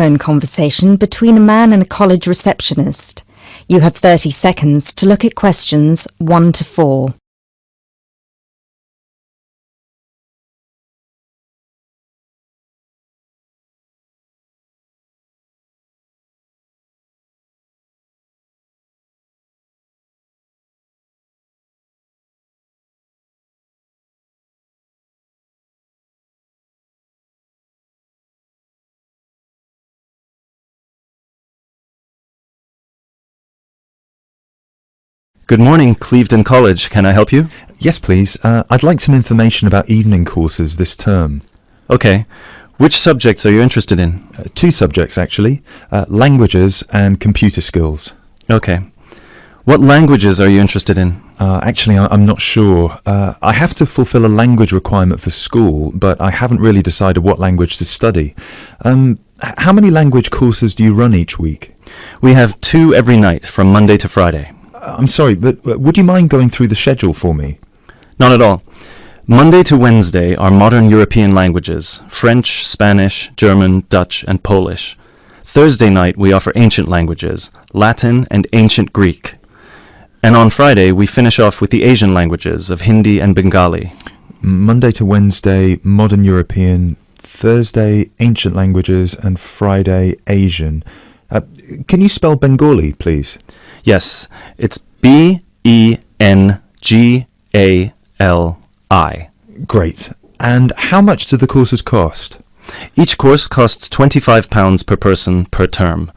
phone conversation between a man and a college receptionist. You have 30 seconds to look at questions 1 to 4. Good morning, Clevedon College. Can I help you? Yes, please. I'd like some information about evening courses this term. Okay. Which subjects are you interested in? 2 subjects, actually. Languages and computer skills. Okay. What languages are you interested in? Actually, I'm not sure. I have to fulfill a language requirement for school, but I haven't really decided what language to study. How many language courses do you run each week? We have 2 every night, from Monday to Friday. I'm sorry, but would you mind going through the schedule for me? Not at all. Monday to Wednesday are modern European languages, French, Spanish, German, Dutch, and Polish. Thursday night we offer ancient languages, Latin and ancient Greek. And on Friday we finish off with the Asian languages of Hindi and Bengali. Monday to Wednesday, modern European, Thursday, ancient languages, and Friday, Asian. Can you spell Bengali, please? Yes, it's B-E-N-G-A-L-I. Great. And how much do the courses cost? Each course costs £25 per person per term.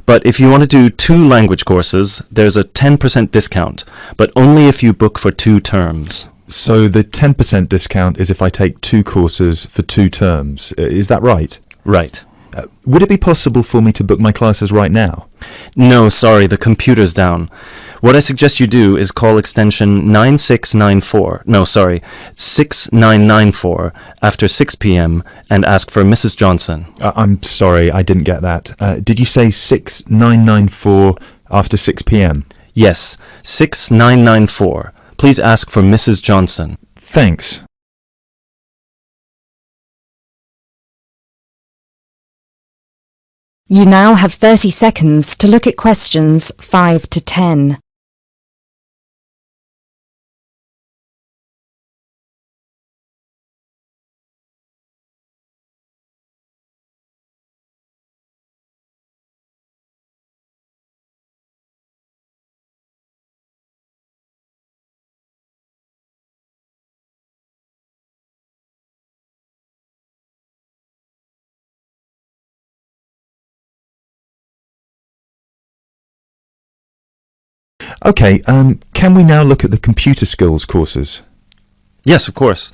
But if you want to do 2 language courses, there's a 10% discount, but only if you book for 2 terms. So the 10% discount is if I take 2 courses for 2 terms. Is that right? Right. Would it be possible for me to book my classes right now? No, sorry, the computer's down. What I suggest you do is call extension 6994 after 6 p.m. and ask for Mrs. Johnson. I'm sorry, I didn't get that. Did you say 6994 after 6 p.m.? Yes, 6994. Please ask for Mrs. Johnson. Thanks. You now have 30 seconds to look at questions 5 to 10. Okay, can we now look at the computer skills courses? Yes, of course.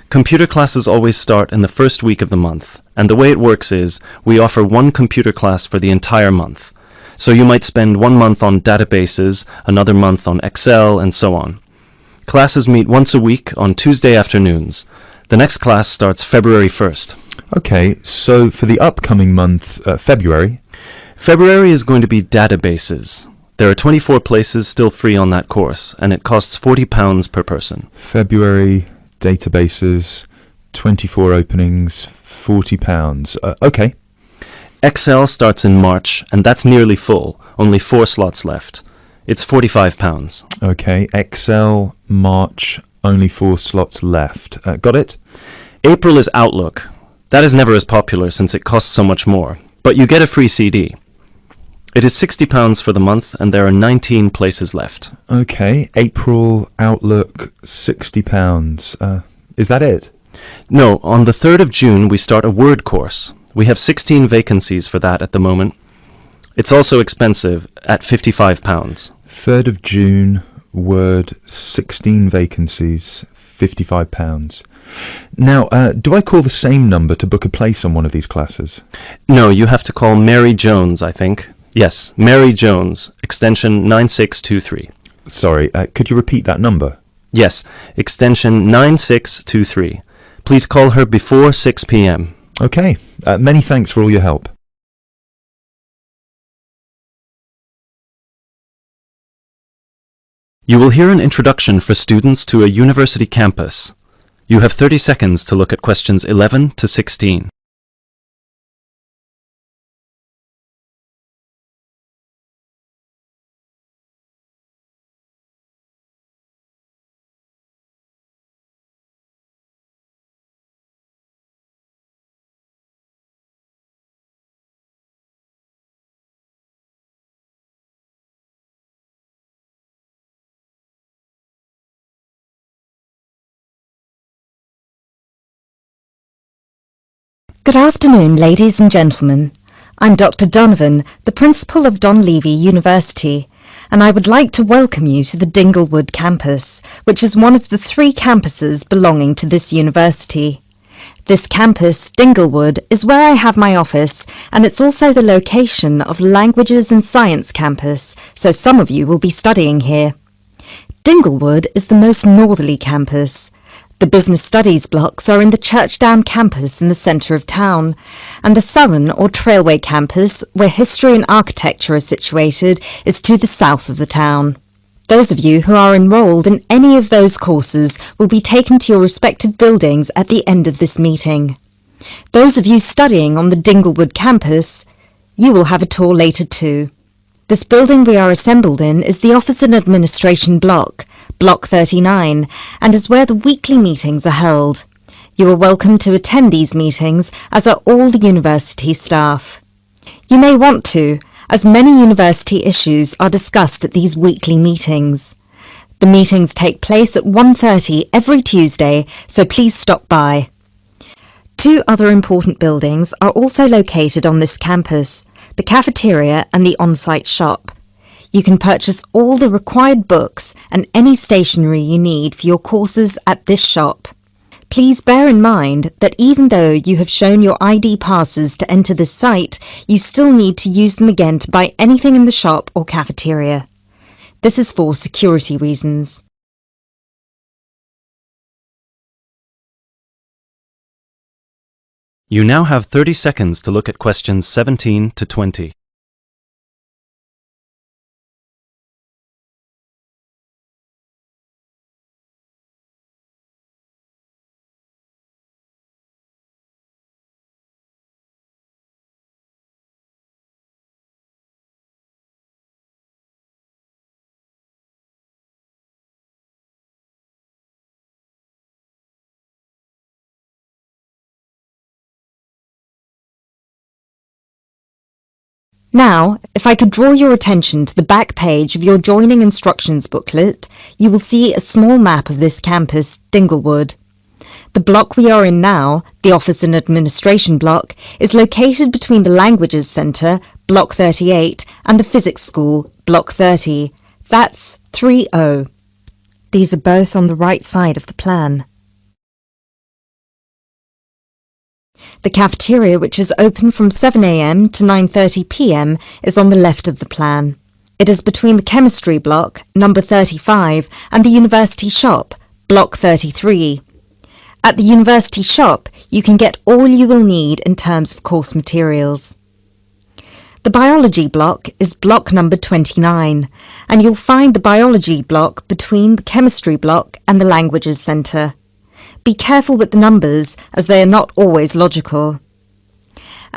Computer classes always start in the first week of the month, and the way it works is we offer 1 computer class for the entire month. So you might spend 1 month on databases, another month on Excel, and so on. Classes meet once a week on Tuesday afternoons. The next class starts February 1st. Okay, so for the upcoming month, February... February is going to be databases. There are 24 places still free on that course, and it costs £40 per person. February, databases, 24 openings, £40. Okay. Excel starts in March, and that's nearly full, only 4 slots left. It's £45. Okay, Excel, March, only 4 slots left. Got it? April is Outlook. That is never as popular since it costs so much more, but you get a free CD. It is £60 for the month, and there are 19 places left. Okay, April, Outlook, £60. Is that it? No, on the 3rd of June we start a Word course. We have 16 vacancies for that at the moment. It's also expensive, at £55. 3rd of June, Word, 16 vacancies, £55. Now, do I call the same number to book a place on one of these classes? No, you have to call Mary Jones, I think. Yes, Mary Jones, extension 9623. Sorry, could you repeat that number? Yes, extension 9623. Please call her before 6 p.m. Okay, many thanks for all your help. You will hear an introduction for students to a university campus. You have 30 seconds to look at questions 11 to 16. Good afternoon, ladies and gentlemen. I'm Dr. Donovan, the principal of Donlevy University, and I would like to welcome you to the Dinglewood campus, which is one of the 3 campuses belonging to this university. This campus, Dinglewood, is where I have my office, and it's also the location of Languages and Science campus, so some of you will be studying here. Dinglewood is the most northerly campus. The Business Studies blocks are in the Churchdown campus in the centre of town, and the Southern or Trailway campus, where history and architecture are situated, is to the south of the town. Those of you who are enrolled in any of those courses will be taken to your respective buildings at the end of this meeting. Those of you studying on the Dinglewood campus, you will have a tour later too. This building we are assembled in is the Office and Administration Block, Block 39, and is where the weekly meetings are held. You are welcome to attend these meetings, as are all the university staff. You may want to, as many university issues are discussed at these weekly meetings. The meetings take place at 1:30 every Tuesday, so please stop by. 2 other important buildings are also located on this campus, the cafeteria and the on-site shop. You can purchase all the required books and any stationery you need for your courses at this shop. Please bear in mind that even though you have shown your ID passes to enter this site, you still need to use them again to buy anything in the shop or cafeteria. This is for security reasons. You now have 30 seconds to look at questions 17 to 20. Now, if I could draw your attention to the back page of your joining instructions booklet, you will see a small map of this campus, Dinglewood. The block we are in now, the Office and Administration block, is located between the Languages Centre, Block 38, and the Physics School, Block 30. That's 3O. These are both on the right side of the plan. The cafeteria, which is open from 7 a.m. to 9:30 p.m, is on the left of the plan. It is between the Chemistry block, number 35, and the University shop, block 33. At the University shop, you can get all you will need in terms of course materials. The Biology block is block number 29, and you'll find the Biology block between the Chemistry block and the Languages Centre. Be careful with the numbers, as they are not always logical.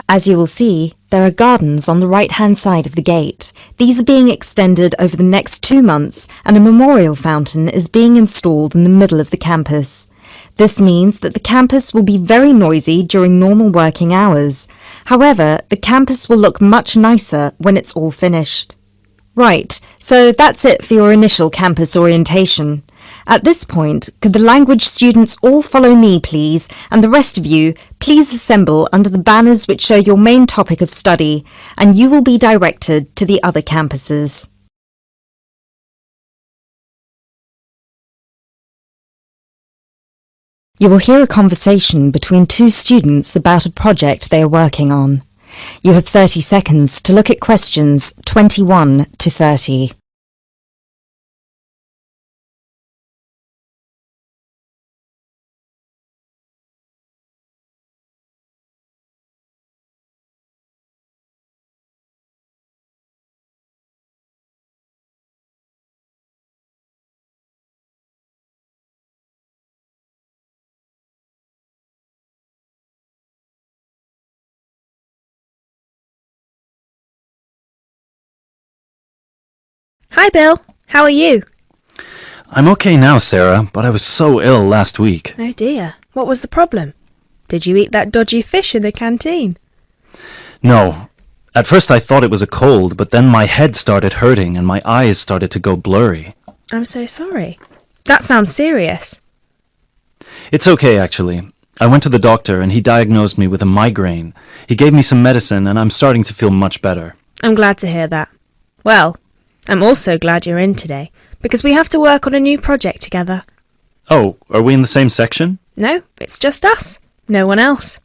As you will see, there are gardens on the right-hand side of the gate. These are being extended over the next 2 months, and a memorial fountain is being installed in the middle of the campus. This means that the campus will be very noisy during normal working hours. However, the campus will look much nicer when it's all finished. Right, so that's it for your initial campus orientation. At this point, could the language students all follow me, please, and the rest of you, please assemble under the banners which show your main topic of study, and you will be directed to the other campuses. You will hear a conversation between 2 students about a project they are working on. You have 30 seconds to look at questions 21 to 30. Hi Bill, how are you? I'm okay now, Sarah, but I was so ill last week. Oh dear, what was the problem? Did you eat that dodgy fish in the canteen? No. At first I thought it was a cold, but then my head started hurting and my eyes started to go blurry. I'm so sorry. That sounds serious. It's okay, actually. I went to the doctor and he diagnosed me with a migraine. He gave me some medicine and I'm starting to feel much better. I'm glad to hear that. Well, I'm also glad you're in today, because we have to work on a new project together. Oh, are we in the same section? No, it's just us. No one else.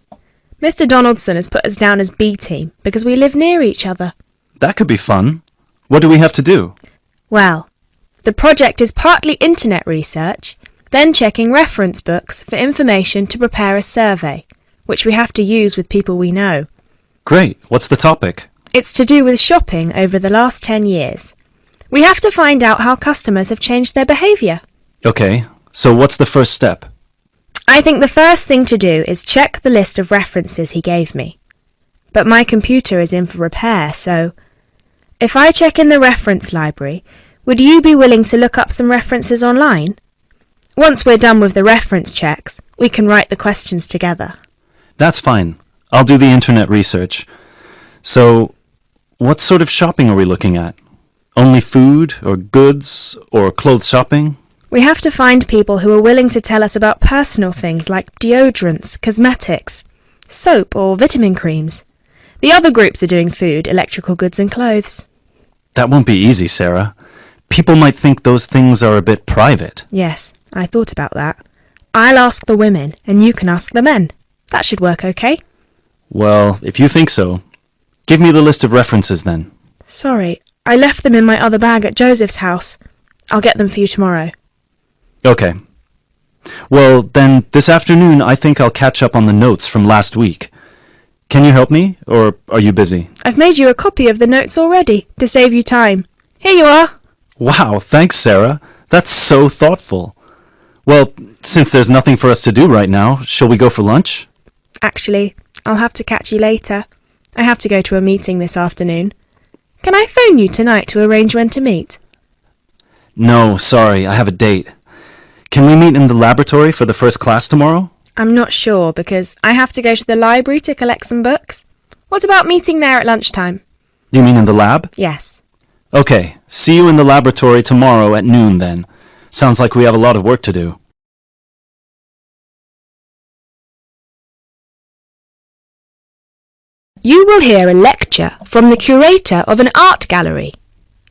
Mr. Donaldson has put us down as B team because we live near each other. That could be fun. What do we have to do? Well, the project is partly internet research, then checking reference books for information to prepare a survey, which we have to use with people we know. Great. What's the topic? It's to do with shopping over the last 10 years. We have to find out how customers have changed their behaviour. Okay, so what's the first step? I think the first thing to do is check the list of references he gave me. But my computer is in for repair, so if I check in the reference library, would you be willing to look up some references online? Once we're done with the reference checks, we can write the questions together. That's fine. I'll do the internet research. So, what sort of shopping are we looking at? Only food, or goods, or clothes shopping? We have to find people who are willing to tell us about personal things like deodorants, cosmetics, soap or vitamin creams. The other groups are doing food, electrical goods and clothes. That won't be easy, Sarah. People might think those things are a bit private. Yes, I thought about that. I'll ask the women and you can ask the men. That should work okay. Well, if you think so, give me the list of references then. Sorry, I left them in my other bag at Joseph's house. I'll get them for you tomorrow. Okay. Well, then, this afternoon I think I'll catch up on the notes from last week. Can you help me, or are you busy? I've made you a copy of the notes already, to save you time. Here you are. Wow, thanks, Sarah. That's so thoughtful. Well, since there's nothing for us to do right now, shall we go for lunch? Actually, I'll have to catch you later. I have to go to a meeting this afternoon. Can I phone you tonight to arrange when to meet? No, sorry, I have a date. Can we meet in the laboratory for the first class tomorrow? I'm not sure because I have to go to the library to collect some books. What about meeting there at lunchtime? You mean in the lab? Yes. Okay, see you in the laboratory tomorrow at noon then. Sounds like we have a lot of work to do. You will hear a lecture from the curator of an art gallery.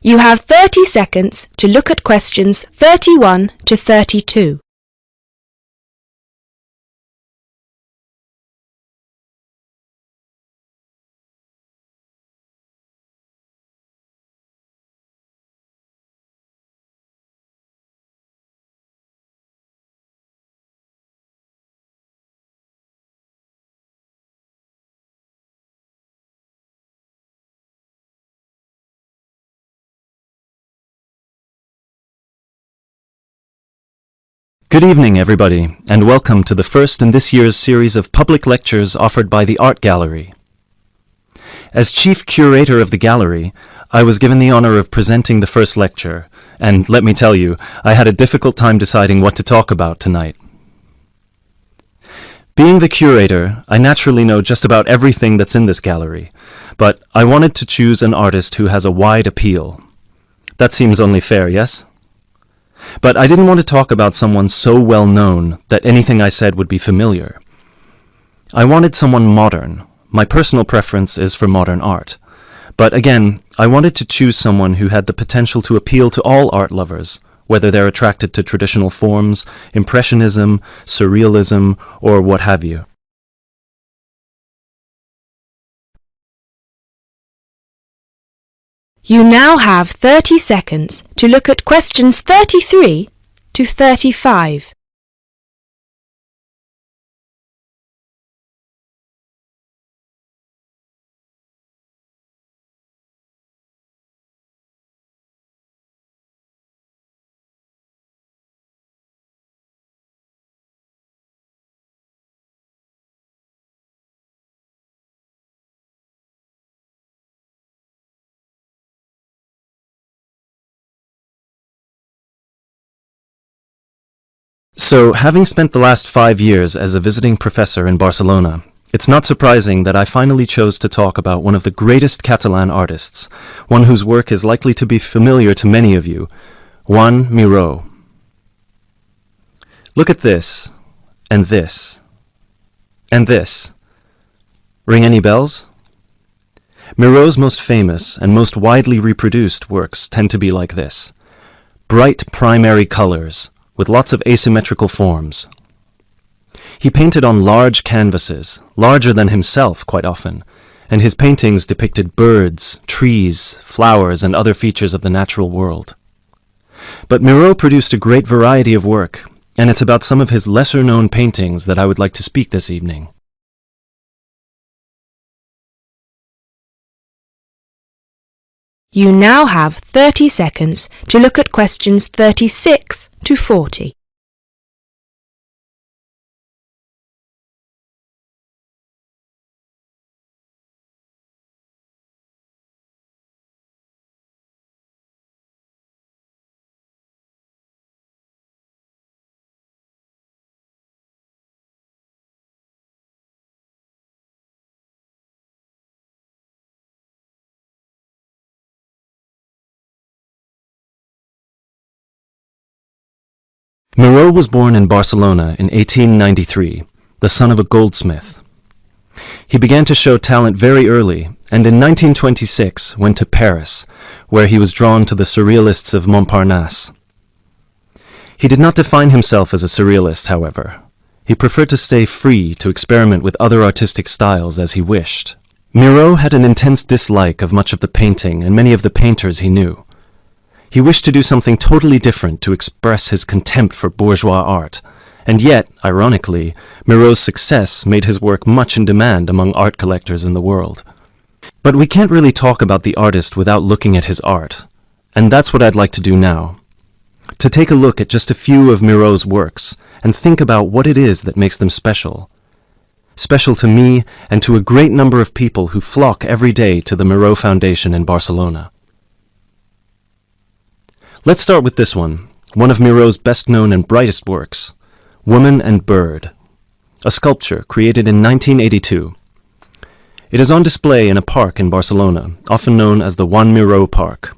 You have 30 seconds to look at questions 31 to 32. Good evening, everybody, and welcome to the first in this year's series of public lectures offered by the Art Gallery. As chief curator of the gallery, I was given the honor of presenting the first lecture, and let me tell you, I had a difficult time deciding what to talk about tonight. Being the curator, I naturally know just about everything that's in this gallery, but I wanted to choose an artist who has a wide appeal. That seems only fair, yes? But I didn't want to talk about someone so well known that anything I said would be familiar. I wanted someone modern. My personal preference is for modern art. But again, I wanted to choose someone who had the potential to appeal to all art lovers, whether they're attracted to traditional forms, impressionism, surrealism, or what have you. You now have 30 seconds to look at questions 33 to 35. So, having spent the last 5 years as a visiting professor in Barcelona, it's not surprising that I finally chose to talk about one of the greatest Catalan artists, one whose work is likely to be familiar to many of you, Joan Miró. Look at this, and this, And this. Ring any bells? Miraut's most famous and most widely reproduced works tend to be like this. Bright primary colors, with lots of asymmetrical forms. He painted on large canvases, larger than himself quite often, and his paintings depicted birds, trees, flowers, and other features of the natural world. But Miraut produced a great variety of work, and it's about some of his lesser-known paintings that I would like to speak this evening. You now have 30 seconds to look at questions 36 to 40. Miraut was born in Barcelona in 1893, the son of a goldsmith. He began to show talent very early, and in 1926 went to Paris, where he was drawn to the surrealists of Montparnasse. He did not define himself as a surrealist, however. He preferred to stay free to experiment with other artistic styles as he wished. Miraut had an intense dislike of much of the painting and many of the painters he knew. He wished to do something totally different to express his contempt for bourgeois art, and yet, ironically, Miraut's success made his work much in demand among art collectors in the world. But we can't really talk about the artist without looking at his art, and that's what I'd like to do now. To take a look at just a few of Miraut's works, and think about what it is that makes them special. Special to me and to a great number of people who flock every day to the Miraut Foundation in Barcelona. Let's start with this one of Miraut's best-known and brightest works, Woman and Bird, a sculpture created in 1982. It is on display in a park in Barcelona, often known as the Joan Miró Park.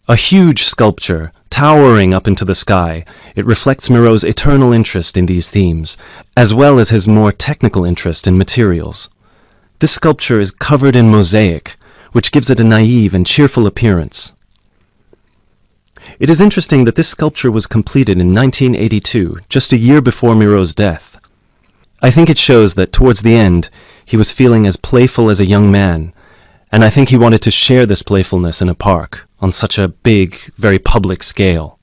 A huge sculpture, towering up into the sky, it reflects Miraut's eternal interest in these themes, as well as his more technical interest in materials. This sculpture is covered in mosaic, which gives it a naive and cheerful appearance. It is interesting that this sculpture was completed in 1982, just a year before Miraut's death. I think it shows that towards the end, he was feeling as playful as a young man, and I think he wanted to share this playfulness in a park on such a big, very public scale.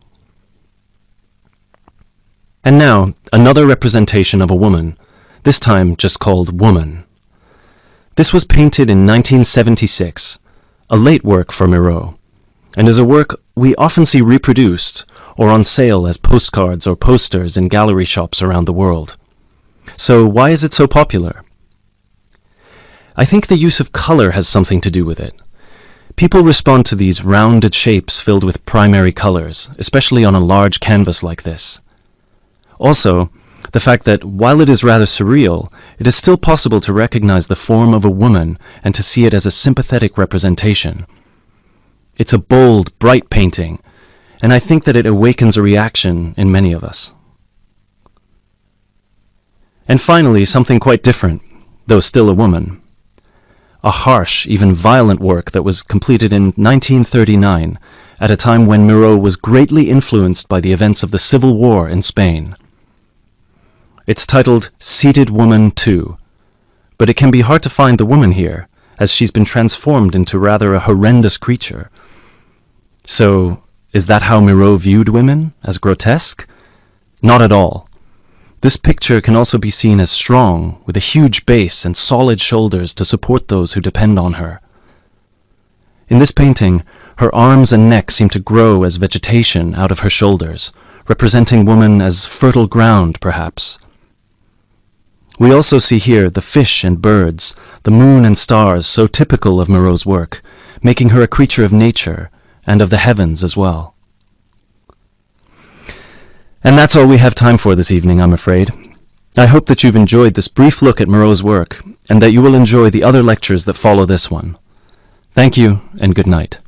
And now, another representation of a woman, this time just called Woman. This was painted in 1976, a late work for Miraut, and is a work we often see reproduced or on sale as postcards or posters in gallery shops around the world. So why is it so popular? I think the use of color has something to do with it. People respond to these rounded shapes filled with primary colors, especially on a large canvas like this. Also, the fact that while it is rather surreal, it is still possible to recognize the form of a woman and to see it as a sympathetic representation. It's a bold, bright painting, and I think that it awakens a reaction in many of us. And finally, something quite different, though still a woman. A harsh, even violent work that was completed in 1939, at a time when Miraut was greatly influenced by the events of the Civil War in Spain. It's titled Seated Woman 2, but it can be hard to find the woman here, as she's been transformed into rather a horrendous creature. So, is that how Miraut viewed women, as grotesque? Not at all. This picture can also be seen as strong, with a huge base and solid shoulders to support those who depend on her. In this painting, her arms and neck seem to grow as vegetation out of her shoulders, representing woman as fertile ground, perhaps. We also see here the fish and birds, the moon and stars so typical of Miraut's work, making her a creature of nature, and of the heavens as well. And that's all we have time for this evening, I'm afraid. I hope that you've enjoyed this brief look at Miraut's work, and that you will enjoy the other lectures that follow this one. Thank you, and good night.